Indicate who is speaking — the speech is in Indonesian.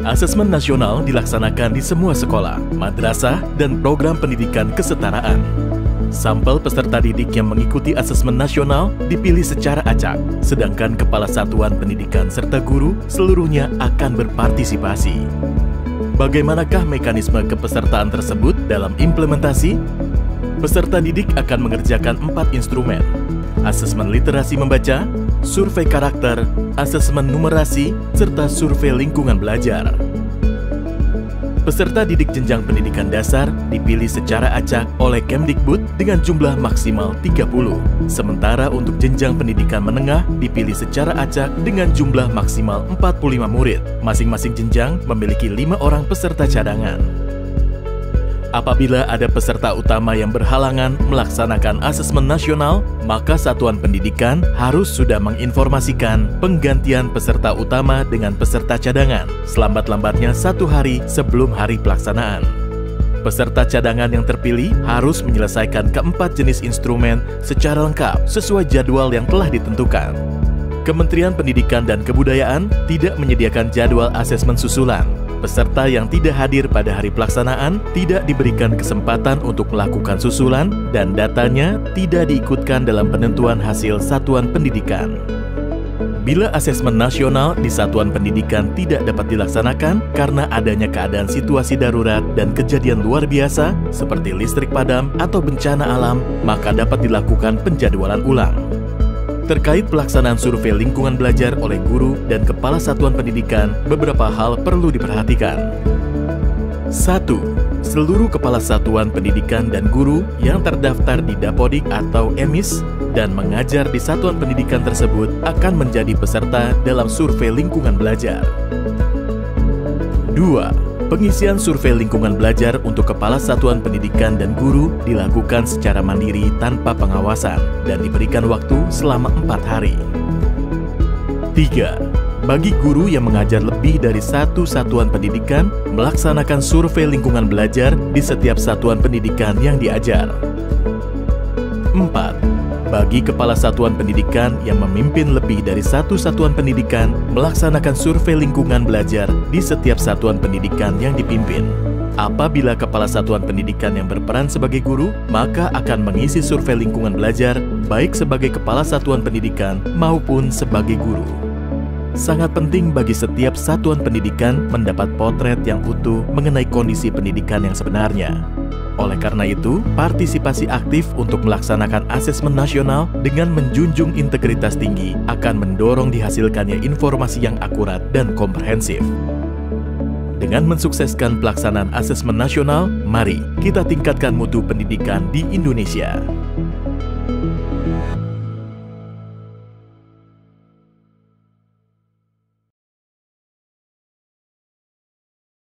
Speaker 1: Asesmen nasional dilaksanakan di semua sekolah, madrasah, dan program pendidikan kesetaraan. Sampel peserta didik yang mengikuti asesmen nasional dipilih secara acak, sedangkan kepala satuan pendidikan serta guru seluruhnya akan berpartisipasi. Bagaimanakah mekanisme kepesertaan tersebut dalam implementasi? Peserta didik akan mengerjakan 4 instrumen: asesmen literasi membaca, survei karakter, asesmen numerasi, serta survei lingkungan belajar. Peserta didik jenjang pendidikan dasar dipilih secara acak oleh Kemdikbud dengan jumlah maksimal 30. Sementara untuk jenjang pendidikan menengah dipilih secara acak dengan jumlah maksimal 45 murid. Masing-masing jenjang memiliki 5 orang peserta cadangan. Apabila ada peserta utama yang berhalangan melaksanakan asesmen nasional, maka satuan pendidikan harus sudah menginformasikan penggantian peserta utama dengan peserta cadangan selambat-lambatnya 1 hari sebelum hari pelaksanaan. Peserta cadangan yang terpilih harus menyelesaikan keempat jenis instrumen secara lengkap sesuai jadwal yang telah ditentukan. Kementerian Pendidikan dan Kebudayaan tidak menyediakan jadwal asesmen susulan. Peserta yang tidak hadir pada hari pelaksanaan tidak diberikan kesempatan untuk melakukan susulan dan datanya tidak diikutkan dalam penentuan hasil satuan pendidikan. Bila asesmen nasional di satuan pendidikan tidak dapat dilaksanakan karena adanya keadaan situasi darurat dan kejadian luar biasa seperti listrik padam atau bencana alam, maka dapat dilakukan penjadwalan ulang. Terkait pelaksanaan survei lingkungan belajar oleh guru dan kepala satuan pendidikan, beberapa hal perlu diperhatikan. 1. Seluruh kepala satuan pendidikan dan guru yang terdaftar di Dapodik atau EMIS dan mengajar di satuan pendidikan tersebut akan menjadi peserta dalam survei lingkungan belajar. 2. Pengisian survei lingkungan belajar untuk kepala satuan pendidikan dan guru dilakukan secara mandiri tanpa pengawasan dan diberikan waktu selama 4 hari. 3. Bagi guru yang mengajar lebih dari 1 satuan pendidikan, melaksanakan survei lingkungan belajar di setiap satuan pendidikan yang diajar. 4. Bagi kepala satuan pendidikan yang memimpin lebih dari 1 satuan pendidikan, melaksanakan survei lingkungan belajar di setiap satuan pendidikan yang dipimpin. Apabila kepala satuan pendidikan yang berperan sebagai guru, maka akan mengisi survei lingkungan belajar baik sebagai kepala satuan pendidikan maupun sebagai guru. Sangat penting bagi setiap satuan pendidikan mendapat potret yang utuh mengenai kondisi pendidikan yang sebenarnya. Oleh karena itu, partisipasi aktif untuk melaksanakan asesmen nasional dengan menjunjung integritas tinggi akan mendorong dihasilkannya informasi yang akurat dan komprehensif. Dengan mensukseskan pelaksanaan asesmen nasional, mari kita tingkatkan mutu pendidikan di Indonesia.